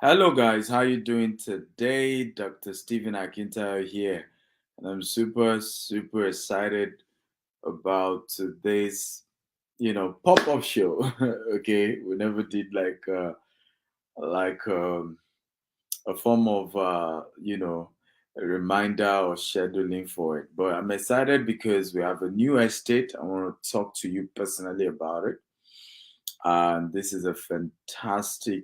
Hello guys, how you doing today? Dr. Stephen Akintayo here, and I'm super excited about today's, pop-up show. Okay, we never did like a form of a reminder or scheduling for it. But I'm excited because we have a new estate. I want to talk to you personally about it. And this is a fantastic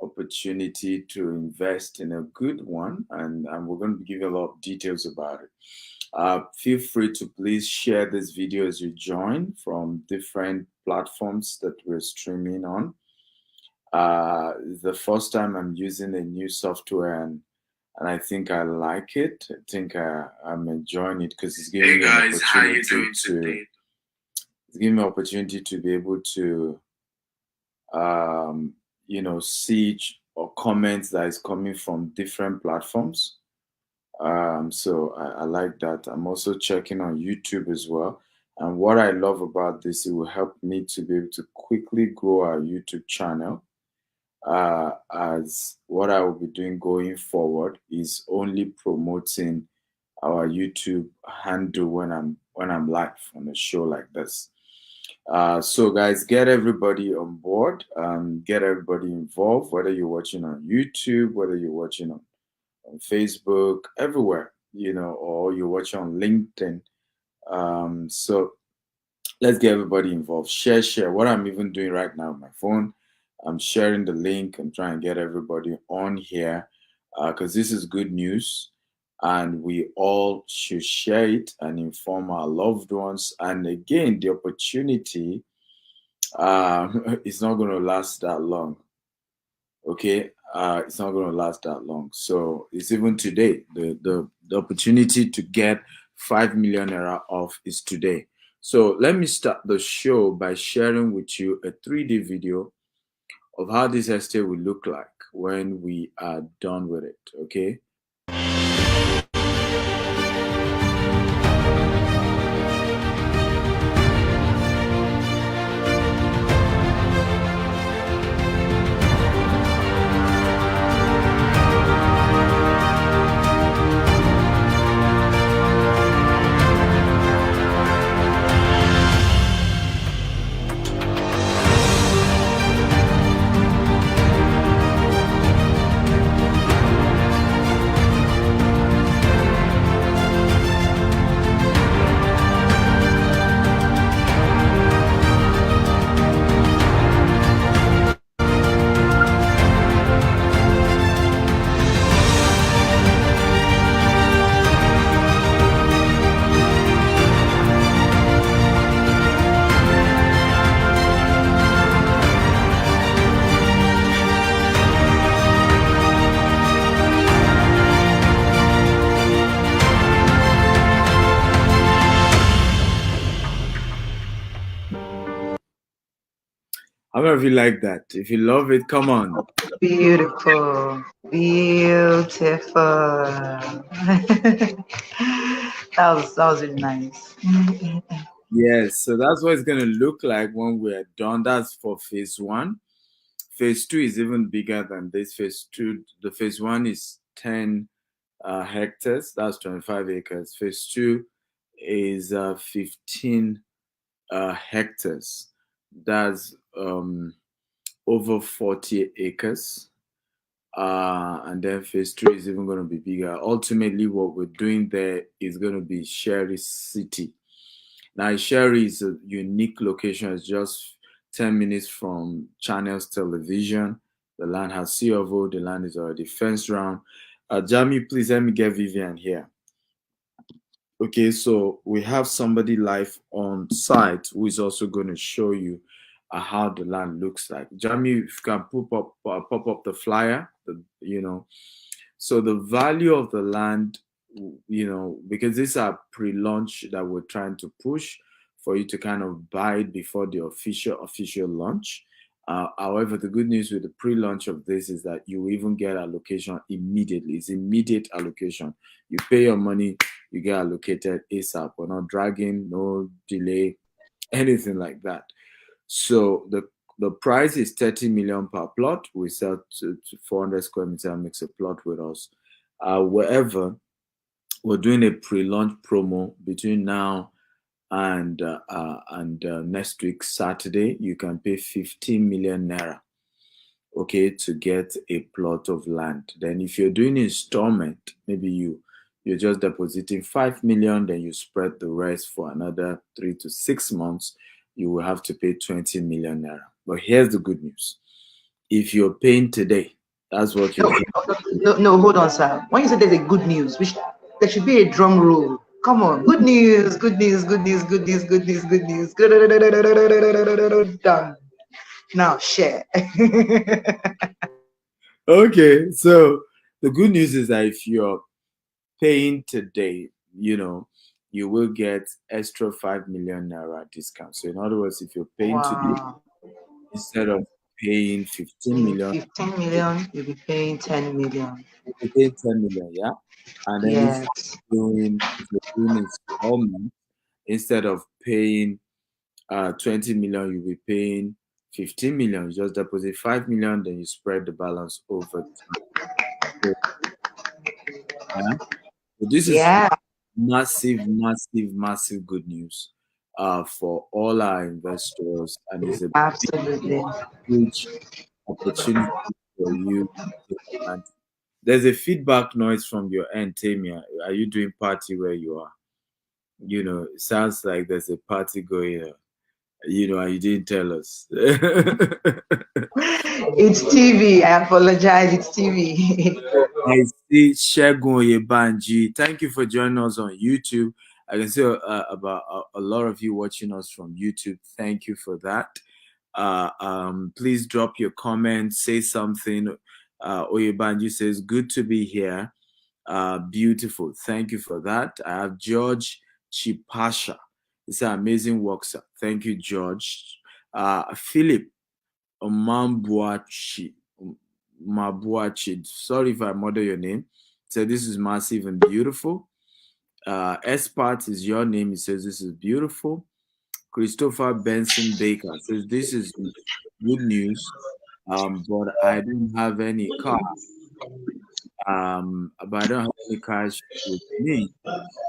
opportunity to invest in a good one. And we're going to give you a lot of details about it. Feel free to please share this video as you join from different platforms that we're streaming on. It's the first time I'm using a new software, and I think I like it. I think I'm enjoying it because it's giving me an opportunity to it's giving me an opportunity to be able to see or comments that is coming from different platforms. So I like that. I'm also checking on YouTube as well. And what I love about this, it will help me to be able to quickly grow our YouTube channel. As what I will be doing going forward is only promoting our YouTube handle when I'm live on a show like this. So guys, get everybody on board, get everybody involved, whether you're watching on YouTube, whether you're watching on Facebook, everywhere, or you're watching on LinkedIn. So let's get everybody involved. Share. What I'm even doing right now on my phone, I'm sharing the link and trying to get everybody on here because this is good news. And we all should share it and inform our loved ones. And again, the opportunity it's not going to last that long. Okay, it's not going to last that long. So it's even today. The opportunity to get 5 million naira off is today. So let me start the show by sharing with you a 3D video of how this estate will look like when we are done with it. Okay. How many of you like that? If you love it, come on. Beautiful. Beautiful. that was really nice. Yes, so that's what it's going to look like when we're done. That's for phase one. Phase two is even bigger than this. Phase two, the phase one is 10 hectares. That's 25 acres. Phase two is 15 hectares. That's over 40 acres. And then phase three is even going to be bigger. Ultimately, what we're doing there is going to be Isheri City. Now, Isheri is a unique location. It's just 10 minutes from Channels Television. The land has C of O. The land is already fenced around. Jamie, please let me get Vivian here. Okay, so we have somebody live on site who is also going to show you how the land looks like. Jamie, if you can pop up the flyer, So the value of the land, because these are pre-launch that we're trying to push for you to kind of buy it before the official launch. However, the good news with the pre-launch of this is that you even get allocation immediately. It's immediate allocation. You pay your money, you get allocated ASAP. We're not dragging, no delay, anything like that. So The price is 30 million per plot. We sell to 400 square meter makes a plot with us. Wherever we're doing a pre-launch promo between now and next week Saturday. You can pay 15 million naira, okay, to get a plot of land. Then if you're doing installment, maybe you're just depositing 5 million, then you spread the rest for another 3 to 6 months, you will have to pay 20 million naira. But here's the good news. If you're paying today, that's what you're No, doing. no, no, hold on, sir. When you say there's a good news, which there should be a drum roll. Come on, good news, good news, good news, good news, good news, good news. Done. Now share. Okay, so the good news is that if you're paying today, you will get extra 5 million naira discount. So in other words, if you're paying today, Wow. instead of paying 15 Paying million, 15 million, you'll be paying 10 million. you're paying 10 million, yeah? And then Yes. if you're doing installment, instead of paying 20 million, you'll be paying 15 million. You just deposit 5 million, then you spread the balance over time. So, yeah. So this is Yeah, massive, massive, massive good news for all our investors, and it's a big, absolutely. huge opportunity for you to take advantage. There's a feedback noise from your end, Tamia. Are you doing party where you are? It sounds like there's a party going on. And you didn't tell us. It's TV. I apologize. It's TV. I see Shegun Yebanji. Thank you for joining us on YouTube. I can see about a lot of you watching us from YouTube. Thank you for that. Please drop your comments, say something. Oyebanji says, good to be here. Beautiful. Thank you for that. I have George Chipasha. It's an amazing work, sir. Thank you, George. Philip Mambuachi. Mabuachi. Sorry if I murder your name. So this is massive and beautiful. Espart is your name. He says this is beautiful. Christopher Benson Baker says this is good news. But I don't have any car. But I don't have any cash with me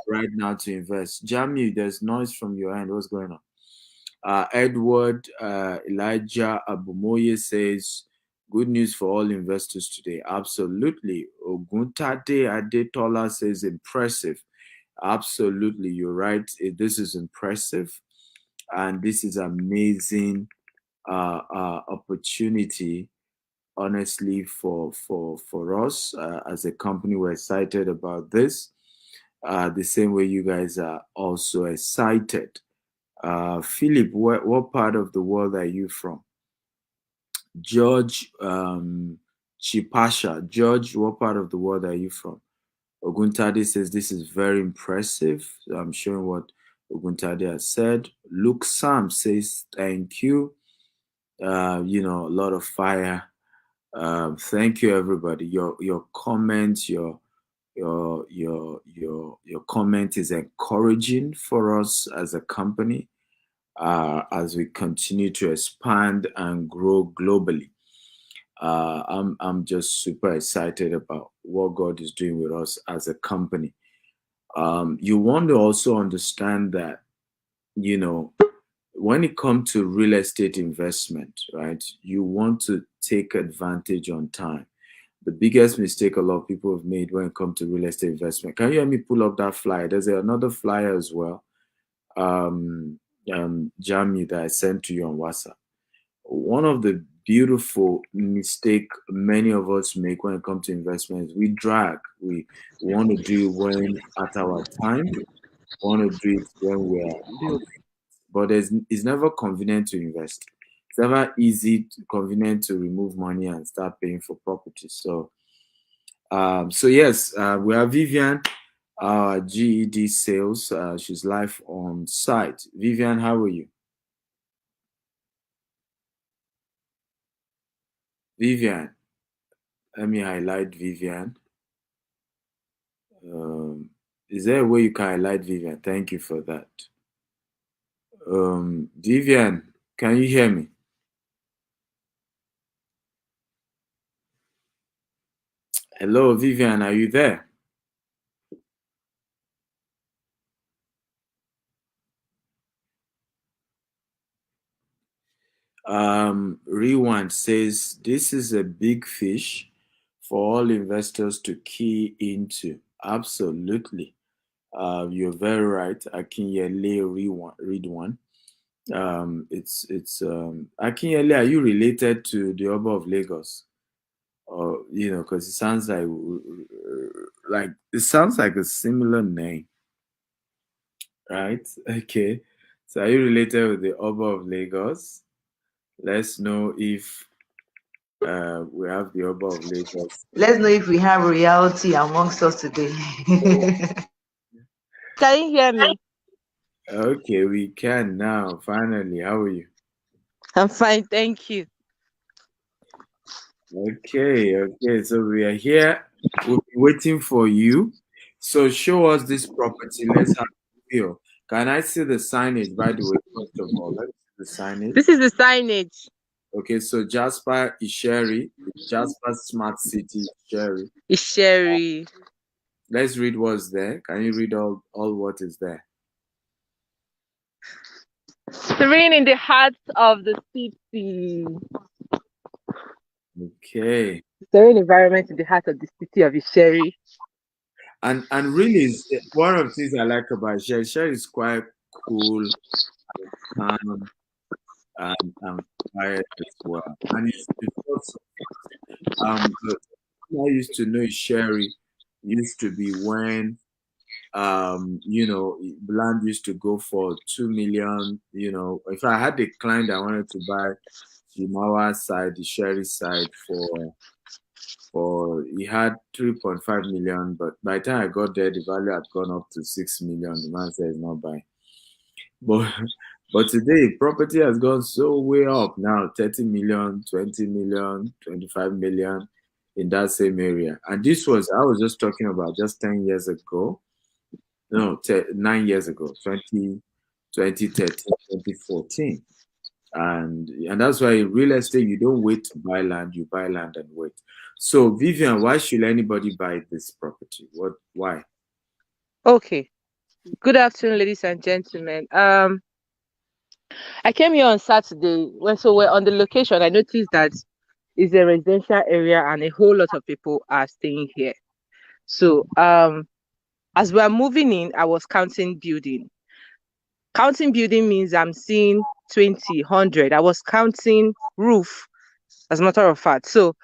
right now to invest. Jamie, there's noise from your end. What's going on? Edward Elijah Abumoye says, good news for all investors today. Absolutely. Oguntade Adetola says, impressive. Absolutely. You're right. This is impressive. And this is amazing opportunity, honestly, for us as a company. We're excited about this. The same way you guys are also excited. Philip, what part of the world are you from? George Chipasha. George, what part of the world are you from? Oguntade says this is very impressive. So I'm showing what Oguntade has said. Luke Sam says thank you. A lot of fire. Thank you, everybody. Your comments, your comment is encouraging for us as a company as we continue to expand and grow globally. I'm just super excited about what God is doing with us as a company. You want to also understand that, when it comes to real estate investment, right, you want to take advantage on time. The biggest mistake a lot of people have made when it comes to real estate investment. Can you help me pull up that flyer? There's another flyer as well, Jamie, that I sent to you on WhatsApp. One of the beautiful mistake many of us make when it comes to investments, we drag. We want to do it when at our time. We want to do it when we're convenient. But it's never convenient to invest. It's never convenient to remove money and start paying for property. So yes, we have Vivian, GED sales. She's live on site. Vivian, how are you? Vivian, let me highlight Vivian. Is there a way you can highlight Vivian? Thank you for that. Vivian, can you hear me? Hello, Vivian, are you there? Rewind says this is a big fish for all investors to key into. Absolutely. You're very right. Akinyele read one. It's Akinyele, are you related to the Oba of Lagos? Or because it sounds like it sounds like a similar name, right? Okay. So are you related with the Oba of Lagos? Let's know if we have the Oba of Lagos. Let's know if we have reality amongst us today. Can you hear me? Okay, we can now. Finally, how are you? I'm fine, thank you. Okay. So we are here. We'll be waiting for you. So show us this property. Let's have a feel. Can I see the signage, by the way, first of all? Let's see the signage. This is the signage. Okay, so Jasper Isheri, Jasper Smart City Isheri. Isheri. Let's read what's there. Can you read all what is there? Serene in the heart of the city. Okay. Serene environment in the heart of the city of Isheri. And really, one of the things I like about Isheri, Isheri is quite cool, calm, and quiet as well. And it's also the I used to know Sherry used to be when land used to go for 2 million. If I had a client that wanted to buy Jimawa side, the Sherry side for he had 3.5 million, but by the time I got there, the value had gone up to 6 million. The man said he's not buying. But but today property has gone so way up now, 30 million, 20 million, 25 million in that same area. And this was I was just talking about just 10 years ago. No, 9 years ago, 2013, 2014. And that's why in real estate you don't wait to buy land, you buy land and wait. So Vivian, why should anybody buy this property? Why? Okay. Good afternoon, ladies and gentlemen. I came here on Saturday. So we're on the location. I noticed that it's a residential area and a whole lot of people are staying here. So as we're moving in, I was counting building. Counting building means I'm seeing 20, 100. I was counting roof, as a matter of fact. So,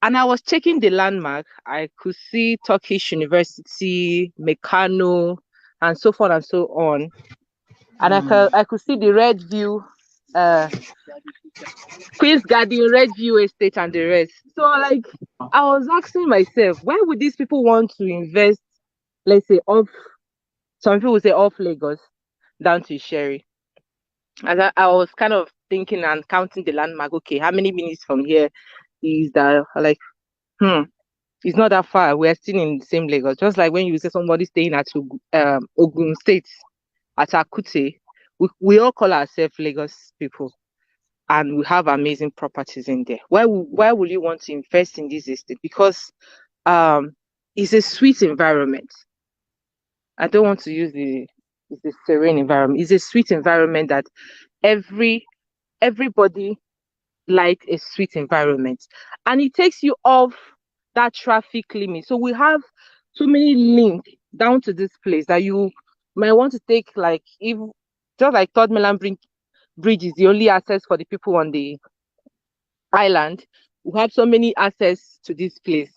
and I was checking the landmark. I could see Turkish University, Meccano, and so forth and so on. And I could see the Red View, Queen's Garden, Red View Estate, and the rest. So, like, I was asking myself, why would these people want to invest, let's say, off, some people would say off Lagos, down to Sherry? And I was kind of thinking and counting the landmark. Okay, how many minutes from here is that? Like, it's not that far. We're still in the same Lagos. Just like when you say somebody staying at Ogun State, at Akute, we all call ourselves Lagos people, and we have amazing properties in there. Why will you want to invest in this estate? Because it's a sweet environment. I don't want to use it's a serene environment. It's a sweet environment that everybody like a sweet environment, and it takes you off that traffic limit. So we have so many links down to this place that you might want to take, like, if just like Third Mainland Bridge is the only access for the people on the island, we have so many access to this place.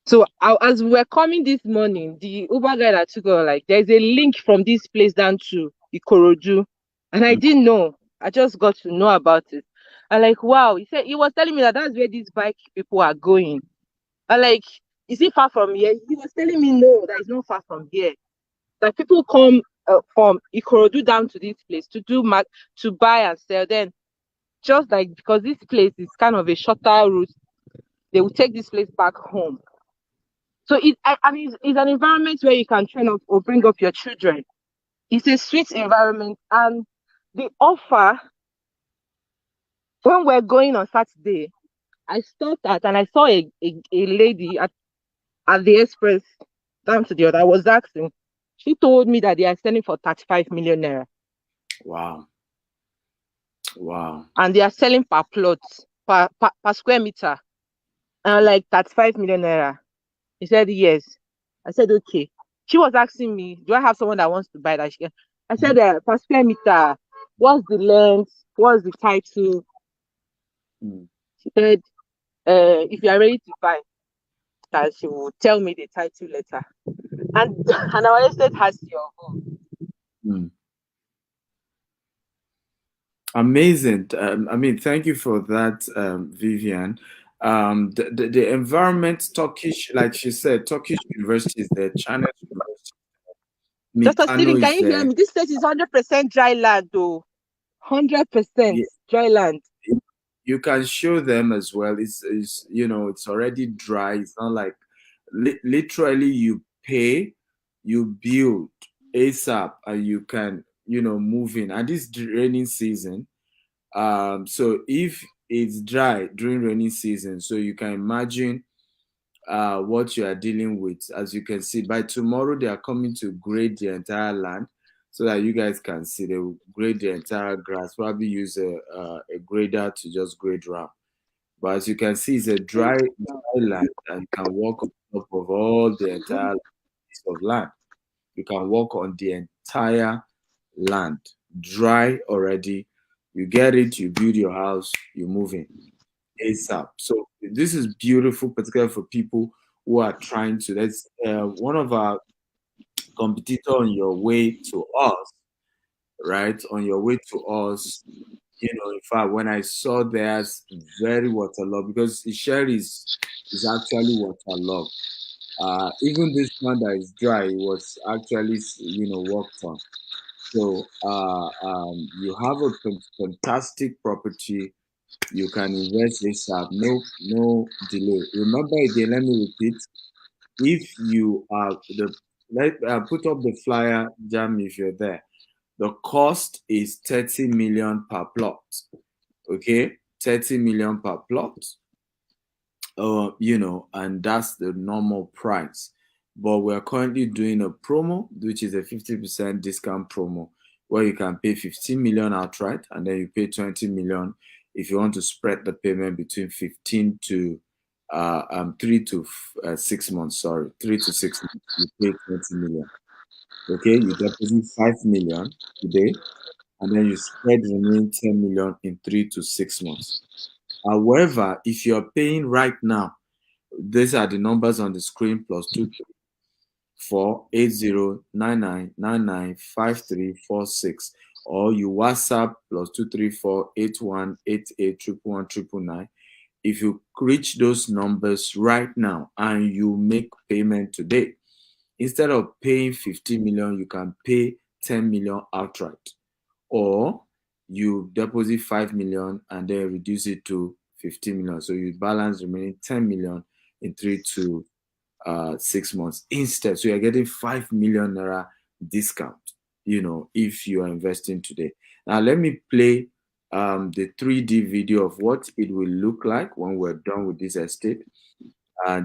So as we were coming this morning, the Uber guy that took us, like, there's a link from this place down to Ikorodu, and I didn't know. I just got to know about it. I'm like, wow. He was telling me that that's where these bike people are going. I'm like, is it far from here? He was telling me no, that is not far from here. That people come from Ikorodu down to this place to buy and sell. Then, just like, because this place is kind of a shorter route, they will take this place back home. So it's an environment where you can train up or bring up your children. It's a sweet environment, and the offer, when we're going on Saturday, I stopped at and I saw a lady at the express down to the other. I was asking. She told me that they are selling for 35 million naira. Wow. Wow. And they are selling per plot, per square meter. And I'm like 35 million naira. He said yes. I said okay. She was asking me, do I have someone that wants to buy that? I said per square meter, what's the length? What's the title? Mm. She said, if you are ready to buy, that she will tell me the title letter. And our estate has your home. Mm. Amazing. I mean, thank you for that, Vivian. The environment, Turkish, like she said, Turkish universities there, China University, Dr. Mikano Stephen, can is you hear there. me? This place is 100% dry land, though. 100% Yeah, dry land. you can show them as well. It's it's already dry. It's not like literally you pay, you build ASAP, and you can move in. And this raining season. So if it's dry during rainy season, so you can imagine what you are dealing with. As you can see, by tomorrow they are coming to grade the entire land so that you guys can see. They will grade the entire grass. Probably use a grader to just grade around. But as you can see, it's a dry land, and you can walk on top of all the entire piece of land. You can walk on the entire land, dry already. You get it, you build your house, you move in ASAP. So this is beautiful, particularly for people who are trying to. That's one of our competitor on your way to us, right? On your way to us, in fact, when I saw theirs, very waterlogged because Isheri is actually waterlogged. Even this one that is dry was actually, worked on. So you have a fantastic property. You can invest this up. No delay. Remember again, let me repeat. If you are put up the flyer, Jam, if you're there. The cost is 30 million per plot. Okay, 30 million per plot. And that's the normal price. But we're currently doing a promo, which is a 50% discount promo, where you can pay 15 million outright and then you pay 20 million if you want to spread the payment between 15 to 3 to 6 months. Sorry, 3 to 6 months. You pay 20 million. Okay, you deposit 5 million today, and then you spread the remaining 10 million in 3 to 6 months. However, if you're paying right now, these are the numbers on the screen: +2348099995346, or you WhatsApp +2348188111199. If you reach those numbers right now and you make payment today, instead of paying 50 million, you can pay 10 million outright, or you deposit 5 million and then reduce it to 15 million. So you balance the remaining 10 million in 3 to 6 months instead. So you're getting 5 million naira discount, if you are investing today. Now, let me play the 3D video of what it will look like when we're done with this estate.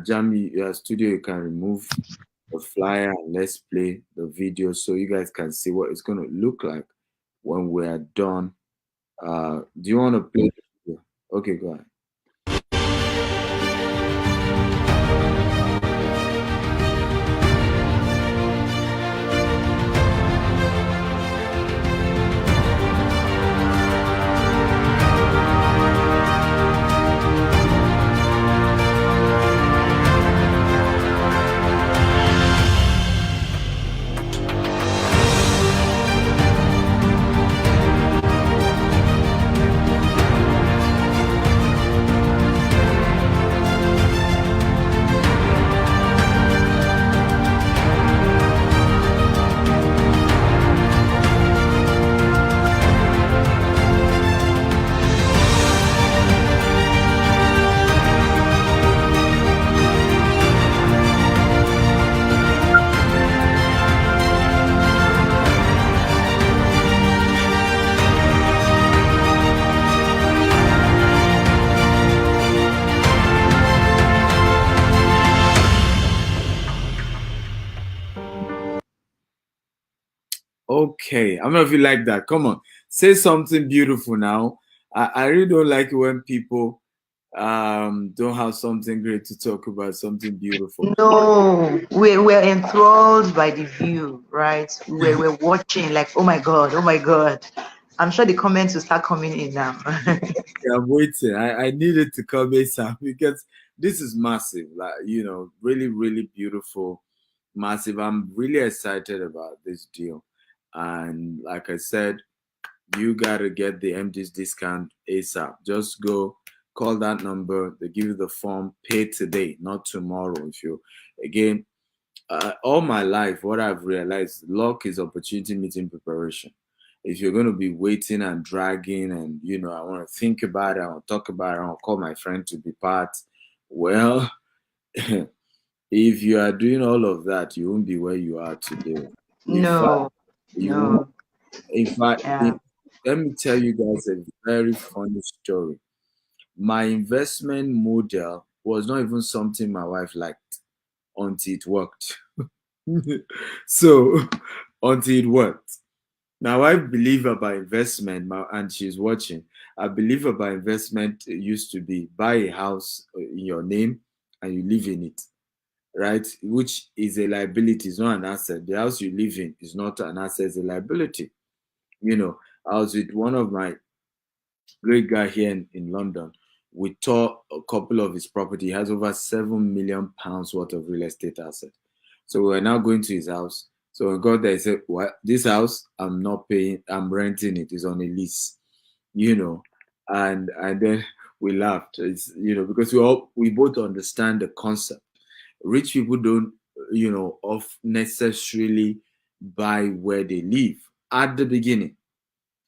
Jamie, your studio, you can remove the flyer and let's play the video so you guys can see what it's going to look like when we're done. Do you want to play the video? Okay, go ahead. Okay, I don't know if you like that. Come on, say something beautiful now. I really don't like it when people don't have something great to talk about, something beautiful. No, we're enthralled by the view, right? We're watching like, oh my God, oh my God. I'm sure the comments will start coming in now. Yeah, I'm waiting. I needed to come ASAP because this is massive. Like, really, really beautiful, massive. I'm really excited about this deal. And like I said, you gotta get the MD's discount ASAP. Just go call that number. They give you the form. Pay today, not tomorrow. If you again, all my life, what I've realized, luck is opportunity meeting preparation. If you're going to be waiting and dragging, and I want to think about it, I want to talk about it, I want to call my friend to be part. Well, if you are doing all of that, you won't be where you are today. In fact, No, you won't. no. In fact, Yeah. let me tell you guys a very funny story. My investment model was not even something my wife liked until it worked. So, until it worked. Now, I believe about investment, and she's watching. I believe about investment used to be buy a house in your name and you live in it, right? Which is a liability, it's not an asset. The house you live in is not an asset, it's a liability. You know, I was with one of my great guy here in London. We tore a couple of his property. He has over £7 million worth of real estate asset. So we're now going to his house. So when we got there, he said, "What? This house, I'm not paying. I'm renting it. It's on a lease." You know, and then we laughed. It's because we both understand the concept. Rich people don't of necessarily buy where they live at the beginning.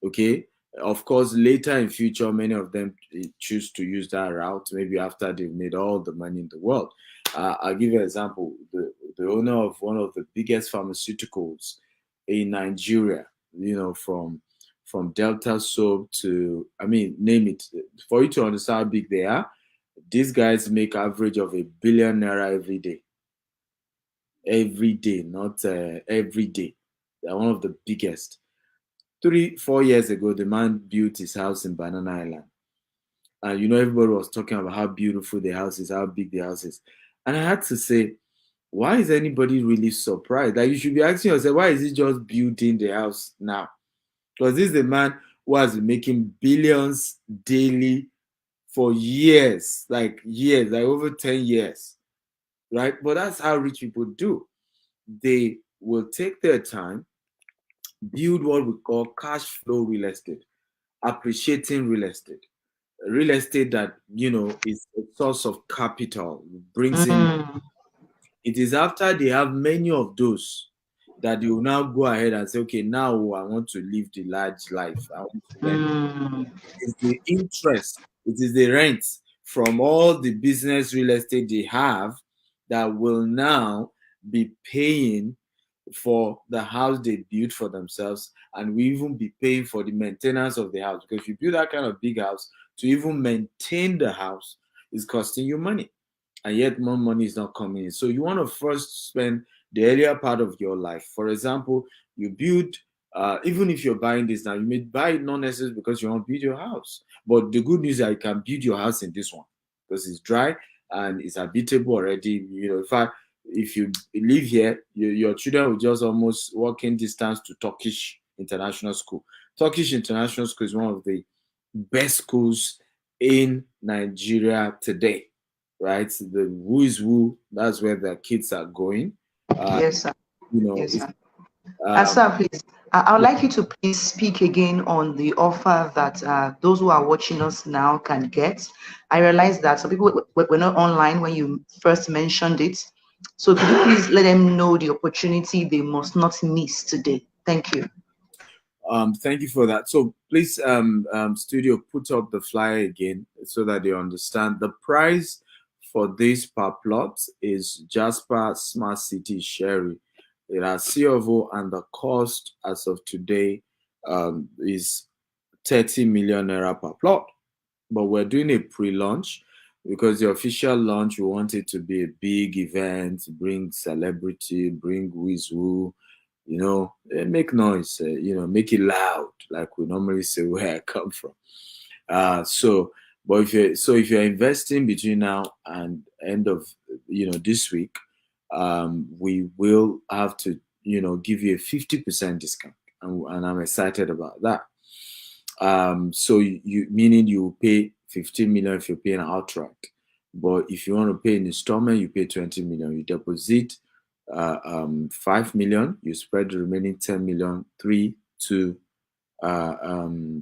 Okay, of course, later in future, many of them choose to use that route, maybe after they've made all the money in the world. I'll give you an example. The owner of one of the biggest pharmaceuticals in Nigeria, from Delta Soap to, I mean, name it. For you to understand how big they are, these guys make average of £1 billion every day. Every day, not every day. They're one of the biggest. 3 4 years ago, the man built his house in Banana Island. And everybody was talking about how beautiful the house is, how big the house is. And I had to say, why is anybody really surprised? Like, you should be asking yourself, why is he just building the house now? Because this is the man who has been making billions daily for years, like over 10 years, right? But that's how rich people do. They will take their time, build what we call cash flow real estate, appreciating real estate that is a source of capital, brings in. Mm, It is after they have many of those that they will now go ahead and say, okay, now I want to live the large life. I want to learn. mm, It's the interest, it is the rent from all the business real estate they have that will now be paying for the house they built for themselves, and we even be paying for the maintenance of the house, because if you build that kind of big house, to even maintain the house is costing you money, and yet more money is not coming in. So you want to first spend the earlier part of your life. For example, you build, even if you're buying this now, you may buy it not necessarily because you want to build your house. But the good news is that you can build your house in this one because it's dry and it's habitable already. In fact, if you live here, your children will just almost walking distance to Turkish International School. Turkish International School is one of the best schools in Nigeria today, right? The who is who, that's where the kids are going. Uh, yes, sir. Yes, it's sir. um, Sir, please, I would like you to please speak again on the offer that those who are watching us now can get. I realize that some people were not online when you first mentioned it. So could you please let them know the opportunity they must not miss today? Thank you. Thank you for that. So please, studio, put up the flyer again so that they understand. The price for this per plot is Jasper Smart City Isheri. It has C of O, and the cost as of today is 30 million naira per plot. But we're doing a pre-launch because the official launch, we want it to be a big event, bring celebrity, bring who is who, make noise, make it loud, like we normally say where I come from. So, but if you're investing between now and end of this week, we will have to give you a 50% discount, and I'm excited about that. So you meaning you pay 15 million if you're paying outright, but if you want to pay in installment, you pay 20 million. You deposit 5 million, you spread the remaining 10 million,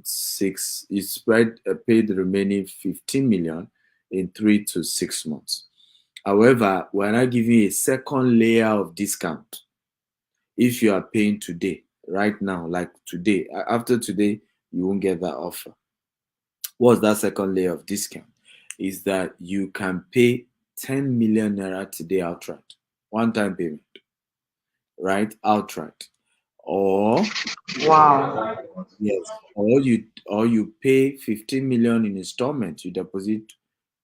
6. You spread pay the remaining 15 million in 3 to 6 months. However, we're not giving you a second layer of discount if you are paying today, right now, like today. After today, you won't get that offer. What's that second layer of discount? Is that you can pay 10 million naira today outright, one time payment, right? Outright. Or Wow. yes, or you pay 15 million in installment, you deposit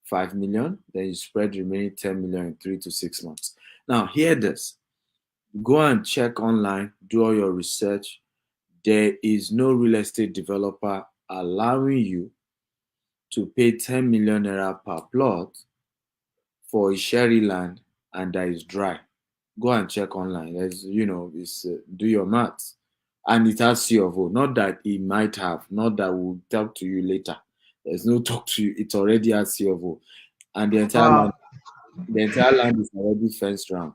5 million, then you spread the remaining 10 million in 3 to 6 months. Now, hear this. Go and check online, do all your research. There is no real estate developer allowing you to pay 10 million naira per plot for Isheri land and that is dry. Go and check online. Do your maths. And it has C of O. Not that it might have, not that we'll talk to you later. There's no talk to you. It already has C of O. And Wow. the entire land is already fenced round.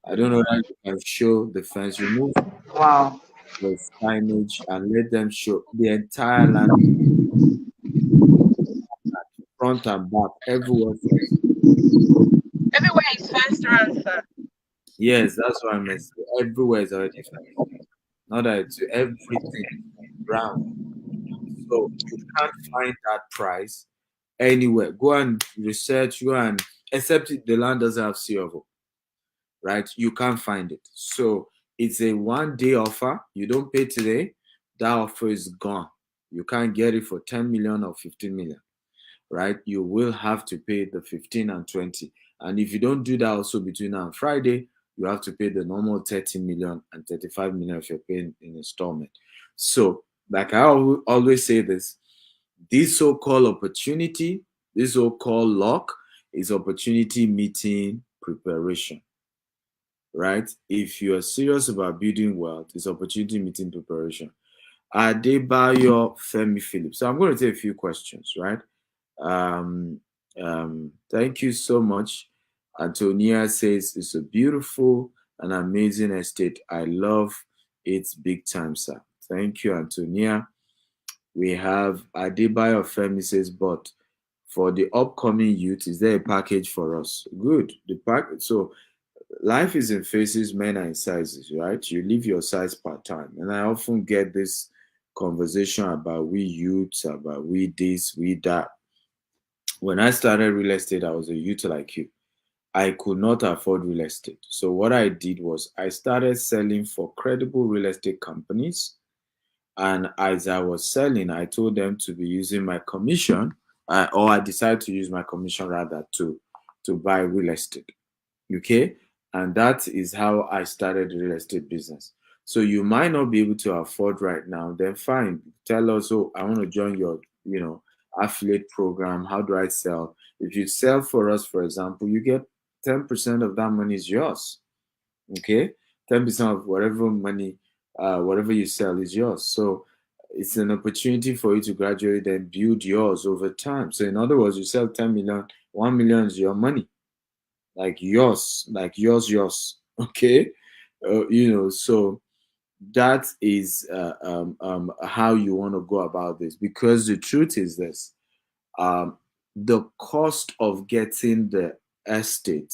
I don't know that you can show the fence. Remove Wow. the signage and let them show the entire land, front and back, everywhere fenced. Everywhere is fenced around, sir. Yes, that's what I meant. Everywhere is already fenced. Not that it's everything round. So you can't find that price anywhere. Go and research, except the land doesn't have C of O, right? You can't find it. So it's a 1 day offer. You don't pay today, that offer is gone. You can't get it for 10 million or 15 million, right? You will have to pay the 15 and 20. And if you don't do that also between now and Friday, you have to pay the normal 30 million and 35 million if you're paying in installment. So, like I always say this so-called opportunity, this so-called luck is opportunity meeting preparation, right? If you are serious about building wealth, it's opportunity meeting preparation. Adebayo Femi Phillips. So I'm going to take a few questions, right? Um, Thank you so much. Antonia says it's a beautiful and amazing estate. I love it big time, sir. Thank you, Antonia. We have Adebayo Femi says, but for the upcoming youth, is there a package for us? Good. The pack. So life is in phases, men are in sizes, right? You live your size part time, and I often get this conversation about we youths, about we this, we that. When I started real estate, I was a youth like you. I could not afford real estate. So what I did was I started selling for credible real estate companies. And as I was selling, I told them to be using my commission, or I decided to use my commission rather to buy real estate. Okay. And that is how I started the real estate business. So you might not be able to afford right now, then fine. Tell us, oh, I want to join your, affiliate program. How do I sell? If you sell for us, for example, you get 10% of that money is yours. Okay. 10% of whatever money, whatever you sell is yours. So it's an opportunity for you to graduate and build yours over time. So in other words, you sell 10 million, 1 million is your money, like yours. Okay. So that is how you want to go about this, because the truth is this: the cost of getting the estate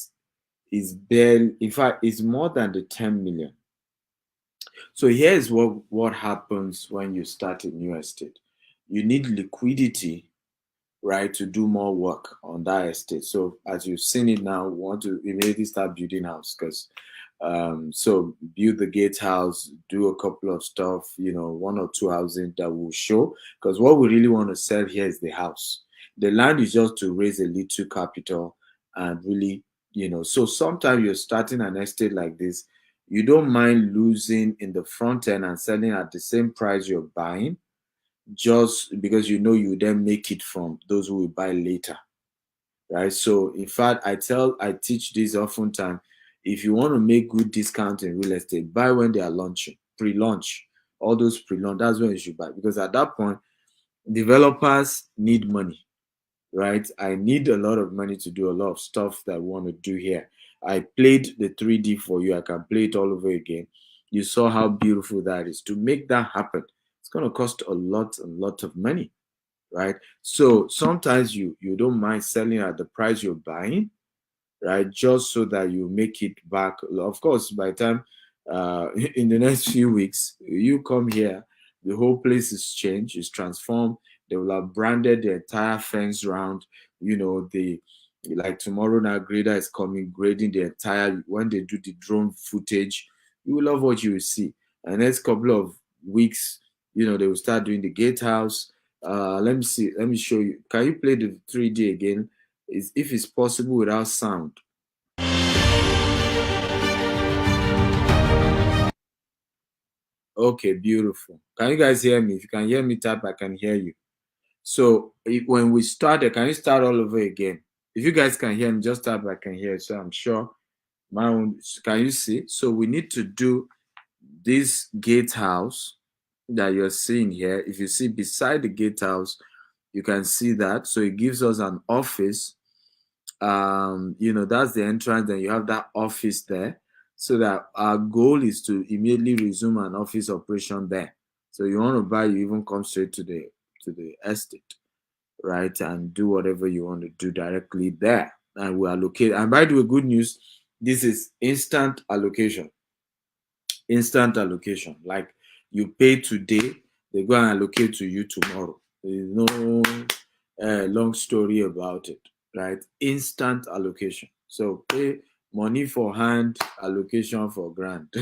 is barely, in fact, is more than the 10 million. So here's what happens when you start a new estate. You need liquidity, right, to do more work on that estate. So as you've seen it now, we want to immediately start building house, because so build the gatehouse, do a couple of stuff, 1 or 2 housing that will show, because what we really want to sell here is the house. The land is just to raise a little capital and really, so sometimes you're starting an estate like this, you don't mind losing in the front end and selling at the same price you're buying, just because you know you then make it from those who will buy later, right? So in fact, I teach this oftentimes. If you want to make good discount in real estate, buy when they are launching, pre-launch, all those pre-launch. That's when you should buy, because at that point, developers need money, right? I need a lot of money to do a lot of stuff that I want to do here. I played the 3D for you. I can play it all over again. You saw how beautiful that is. To make that happen, it's going to cost a lot of money, right? So sometimes you don't mind selling at the price you're buying, right? Just so that you make it back. Of course, by the time in the next few weeks you come here, the whole place is changed, is transformed. They will have branded the entire fence round. The like tomorrow now, grader is coming, grading the entire. When they do the drone footage, you will love what you will see. And next couple of weeks, they will start doing the gatehouse. Let me see. Let me show you. Can you play the 3D again? Is if it's possible without sound. Okay, beautiful. Can you guys hear me? If you can hear me, type I can hear you. So when we started, can you start all over again? If you guys can hear me, just type I can hear. So I'm sure my own. Can you see? So we need to do this gatehouse that you're seeing here. If you see beside the gatehouse, you can see that. So it gives us an office. That's the entrance. Then you have that office there. So that our goal is to immediately resume an office operation there. So you want to buy, you even come straight to the estate, right, and do whatever you want to do directly there. And we allocate. And by the way, good news, this is instant allocation. Like, you pay today, they go and allocate to you tomorrow. There is no long story about it, right? Instant allocation. So pay money for hand, allocation for grant,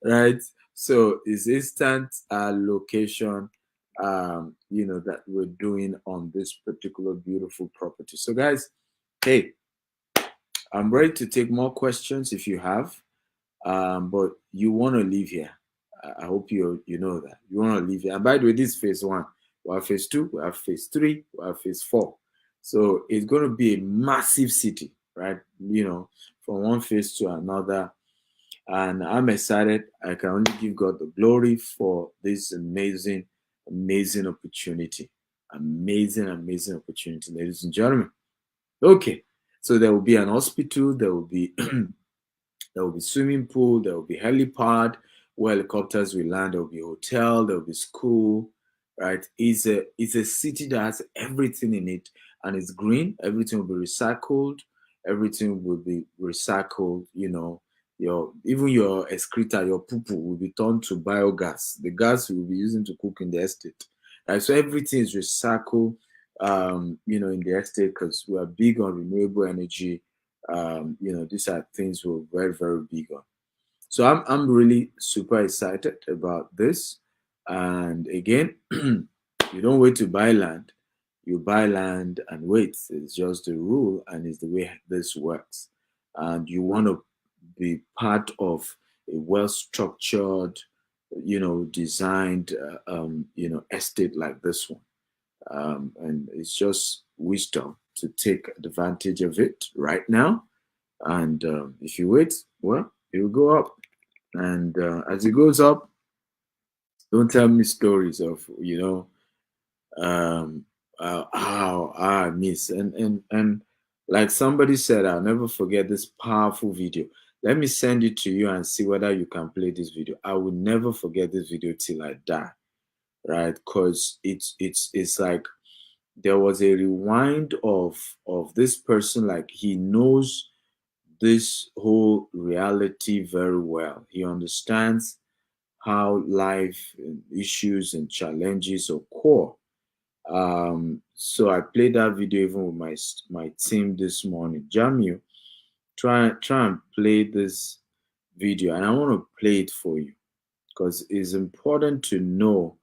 right? So it's instant allocation, that we're doing on this particular beautiful property. So guys, hey, I'm ready to take more questions if you have. But you want to live here. I hope you know that you want to live here. And by the way, this is phase one. We have phase two. We have phase three. We have phase four. So it's going to be a massive city, right? From one phase to another. And I'm excited. I can only give God the glory for this amazing, amazing opportunity. Amazing, amazing opportunity, ladies and gentlemen. Okay. So there will be an hospital. There will be there will be swimming pool, there will be helipad where helicopters will land, there will be hotel, there will be school, right? It's a city that has everything in it, and it's green. Everything will be recycled. Everything will be recycled. Your excreta, your poo poo will be turned to biogas. The gas we will be using to cook in the estate. Right? So everything is recycled. In the estate, because we are big on renewable energy. These are things we're very, very big on. So I'm really super excited about this. And again, you don't wait to buy land. You buy land and wait. It's just the rule, and it's the way this works. And you want to be part of a well-structured, designed, estate like this one. And it's just wisdom to take advantage of it right now. And if you wait, well, it will go up. And as it goes up, don't tell me stories of how I miss. And like somebody said, I'll never forget this powerful video. Let me send it to you and see whether you can play this video. I will never forget this video till I die, right? Because it's like there was a rewind of this person. Like, he knows this whole reality very well. He understands how life and issues and challenges occur. So I played that video even with my team this morning. Jamil, try and play this video, and I want to play it for you because it's important to know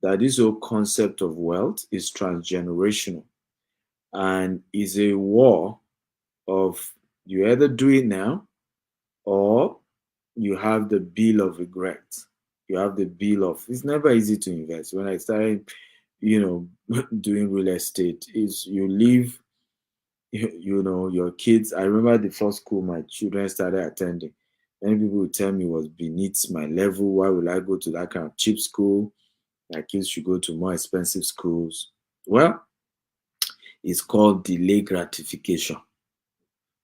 that this whole concept of wealth is transgenerational and is a war of, you either do it now or you have the bill of regret. You have the bill of, it's never easy to invest. When I started, doing real estate, is you leave, your kids. I remember the first school my children started attending. Many people would tell me it was beneath my level. Why would I go to that kind of cheap school? My kids should go to more expensive schools. Well, it's called delay gratification.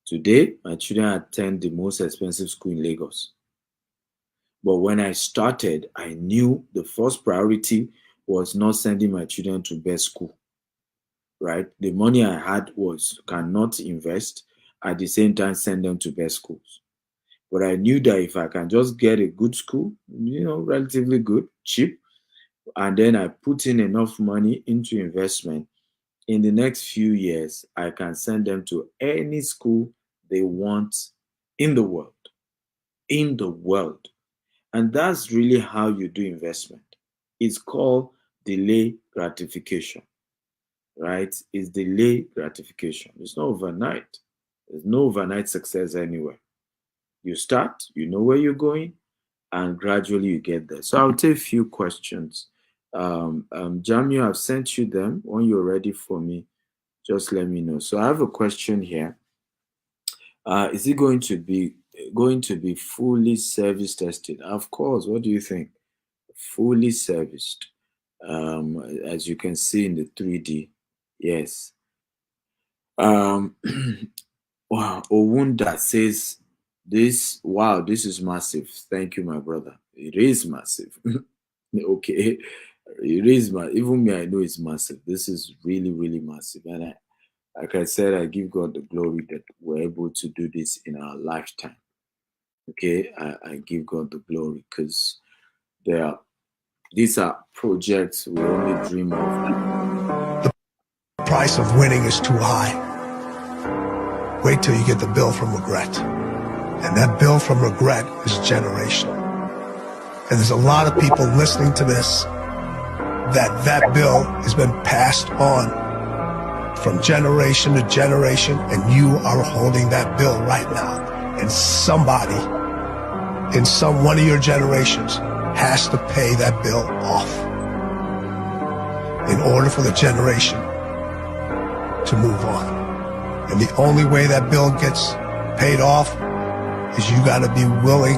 Today, my children attend the most expensive school in Lagos. But when I started, I knew the first priority was not sending my children to best school, right? The money I had was cannot invest, at the same time send them to best schools. But I knew that if I can just get a good school, relatively good, cheap, and then I put in enough money into investment, in the next few years, I can send them to any school they want in the world. In the world. And that's really how you do investment. It's called delay gratification, right? It's delay gratification. It's not overnight. There's no overnight success anywhere. You start, you know where you're going, and gradually you get there. So I'll take a few questions. Jamie, I've sent you them. When you're ready for me, just let me know. So I have a question here. Is it going to be fully service tested? Of course. What do you think? Fully serviced. As you can see in the 3D. Yes. Um, wow. Owunda says this. Wow, this is massive. Thank you, my brother. It is massive. Okay, it is even me. I know it's massive. This is really, really massive, and like I said, I give God the glory that we're able to do this in our lifetime. Okay, I give God the glory because there are these are projects we only dream of. The price of winning is too high. Wait till you get the bill from regret. And that bill from regret is generational. And there's a lot of people listening to this that bill has been passed on from generation to generation, and you are holding that bill right now. And somebody in one of your generations has to pay that bill off in order for the generation to move on. And the only way that bill gets paid off is you got to be willing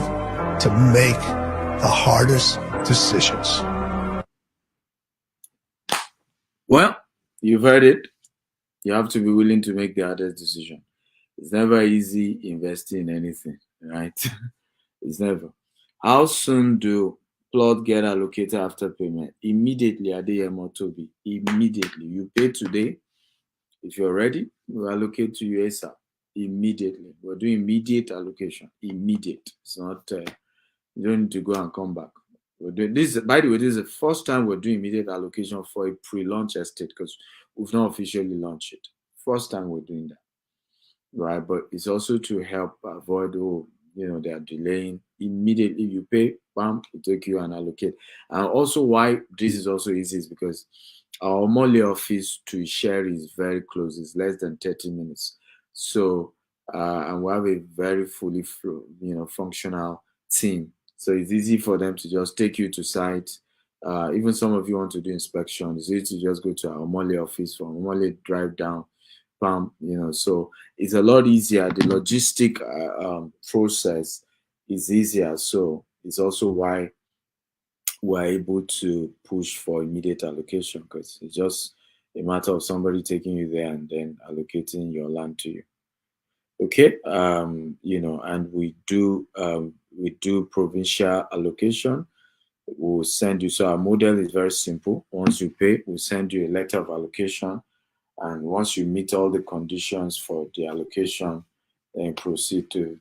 to make the hardest decisions. Well, you've heard it. You have to be willing to make the hardest decision. It's never easy investing in anything, right? It's never. How soon do plot get allocated after payment? Immediately, Adeyemo Tobi. Immediately. You pay today. If you're ready, we'll allocate to you ASAP. Immediately. We're doing immediate allocation. Immediate. It's not, you don't need to go and come back. We're doing this. By the way, this is the first time we're doing immediate allocation for a pre-launch estate because we've not officially launched it. First time we're doing that, right? But it's also to help avoid, they are delaying. Immediately you pay, bam, it take you and allocate. And also why this is also easy is because our Omole office to Isheri is very close. It's less than 30 minutes. So, and we have a very fully, functional team. So it's easy for them to just take you to site. Even some of you want to do inspection. It's easy to just go to our Omole office from Omole, drive down, bam, so it's a lot easier. The logistic process is easier. So it's also why we're able to push for immediate allocation because it's just a matter of somebody taking you there and then allocating your land to you. Okay, and we do provincial allocation. We'll send you. So our model is very simple. Once you pay, we'll send you a letter of allocation, and once you meet all the conditions for the allocation, then proceed to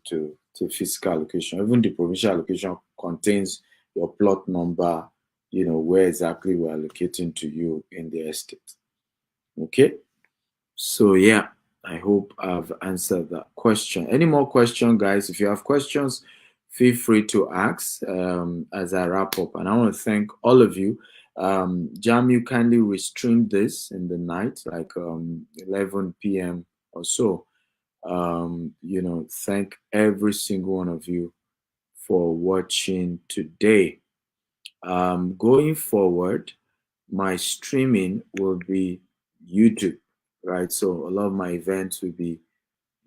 physical allocation. Even the provincial allocation contains your plot number, where exactly we're allocating to you in the estate. Okay. So yeah, I hope I've answered that question. Any more questions, guys? If you have questions, feel free to ask as I wrap up. And I want to thank all of you. Jam, you kindly restream this in the night, like 11 p.m. or so. Thank every single one of you for watching today. Going forward, my streaming will be YouTube, right? So a lot of my events will be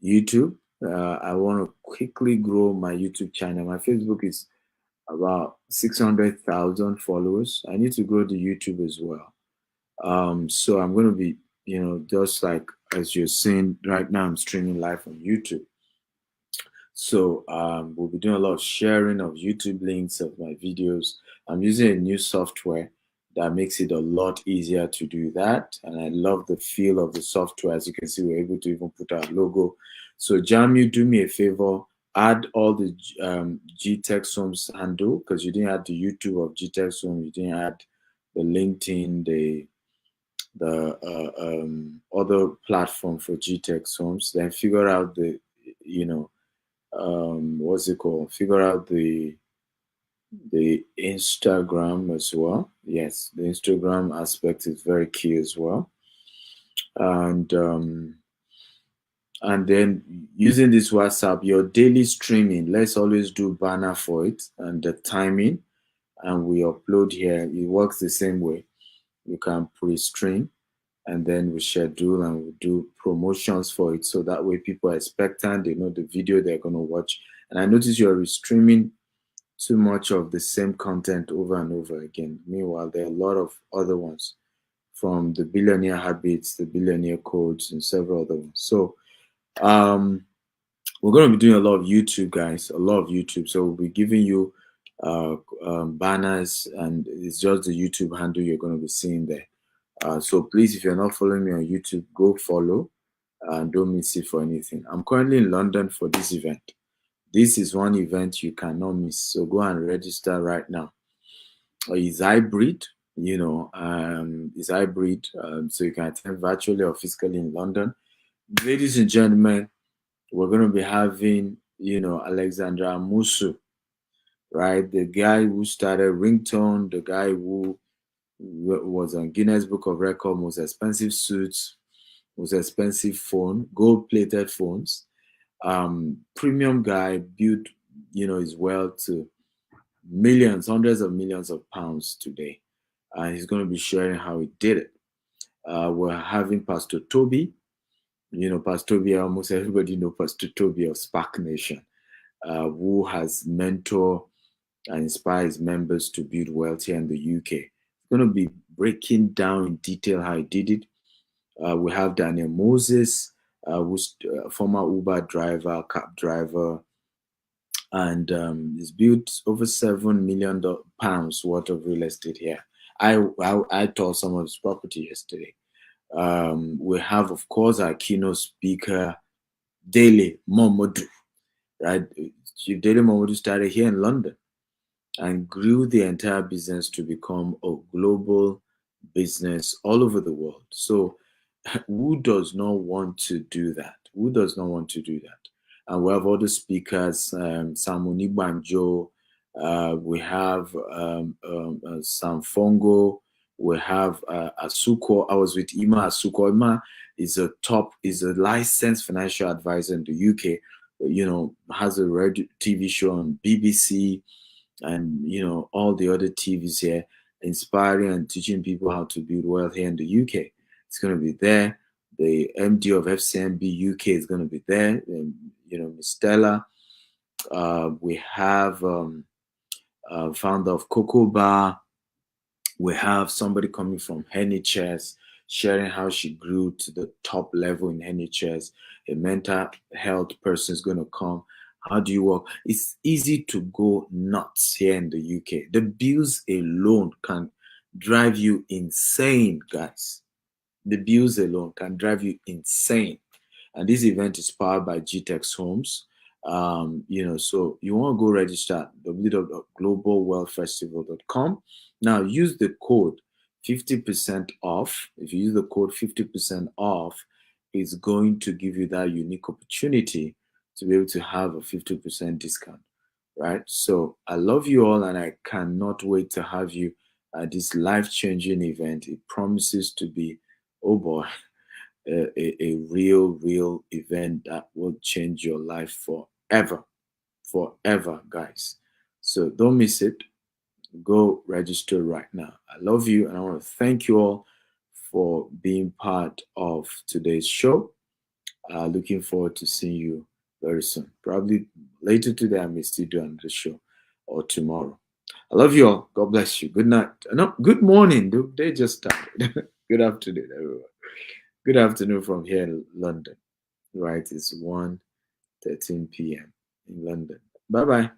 YouTube. I want to quickly grow my YouTube channel. My Facebook is about 600,000 followers. I need to grow the YouTube as well. So I'm going to be, just like as you're seeing right now, I'm streaming live on YouTube. So we'll be doing a lot of sharing of YouTube links of my videos. I'm using a new software that makes it a lot easier to do that. And I love the feel of the software. As you can see, we're able to even put our logo. So Jam, you do me a favor, add all the GTech Homes handle, because you didn't add the YouTube of GTech Homes, you didn't add the LinkedIn, the other platform for GTech Homes. Then figure out the, what's it called? Figure out the Instagram as well. Yes, the Instagram aspect is very key as well. And then using this WhatsApp, your daily streaming, let's always do banner for it and the timing, and we upload here. It works the same way. You can pre-stream and then we schedule and we do promotions for it, so that way people are expectant, they know the video they're going to watch. And I notice you're streaming too much of the same content over and over again. Meanwhile, there are a lot of other ones, from the Billionaire Habits, the Billionaire Codes, and several other ones. So we're going to be doing a lot of YouTube, guys, a lot of YouTube. So we'll be giving you banners, and it's just the YouTube handle you're going to be seeing there. So please, if you're not following me on YouTube, go follow and don't miss it for anything. I'm currently in London for this event. This is one event you cannot miss. So go and register right now. It's hybrid, it's hybrid. So you can attend virtually or physically in London. Ladies and gentlemen, we're going to be having, Alexandra Musu, right? The guy who started Ringtone, the guy who was on Guinness Book of Record, most expensive suits, most expensive phone, gold-plated phones. Premium guy, built, his wealth to millions, hundreds of millions of pounds today. And he's going to be sharing how he did it. We're having Pastor Toby. Pastor Toby, almost everybody know Pastor Toby of Spark Nation, who has mentored and inspired his members to build wealth here in the UK. He's going to be breaking down in detail how he did it. We have Daniel Moses, who's a former Uber driver, cab driver, and he's built over £7 million worth of real estate here. I told some of his property yesterday. We have, of course, our keynote speaker, Dele Momodu, right? Dele Momodu started here in London and grew the entire business to become a global business all over the world. So who does not want to do that? Who does not want to do that? And we have other speakers, Samuni Banjo, we have Sam Fongo, we have Asuko. I was with Ima Asuko. Ima is a licensed financial advisor in the UK, has a radio TV show on BBC and, all the other TVs here, inspiring and teaching people how to build wealth here in the UK. It's going to be there. The MD of FCMB UK is going to be there. And, Miss Stella. We have founder of Cocoa Bar. We have somebody coming from NHS, sharing how she grew to the top level in NHS. A mental health person is going to come. How do you work? It's easy to go nuts here in the UK. The bills alone can drive you insane, guys. The bills alone can drive you insane. And this event is powered by GTech Homes. So you want to go register at www.globalwealthfestival.com. Now use the code 50% off. If you use the code 50% off, it's going to give you that unique opportunity to be able to have a 50% discount, right? So I love you all, and I cannot wait to have you at this life-changing event. It promises to be, oh boy, a real event that will change your life forever, guys. So don't miss it. Go register right now. I love you, and I want to thank you all for being part of today's show. Looking forward to seeing you very soon. Probably later today, I may still do another show, or tomorrow. I love you all. God bless you. Good night. No, good morning. They just started. Good afternoon, everyone. Good afternoon from here in London. Right, it's 1:13 p.m. in London. Bye bye.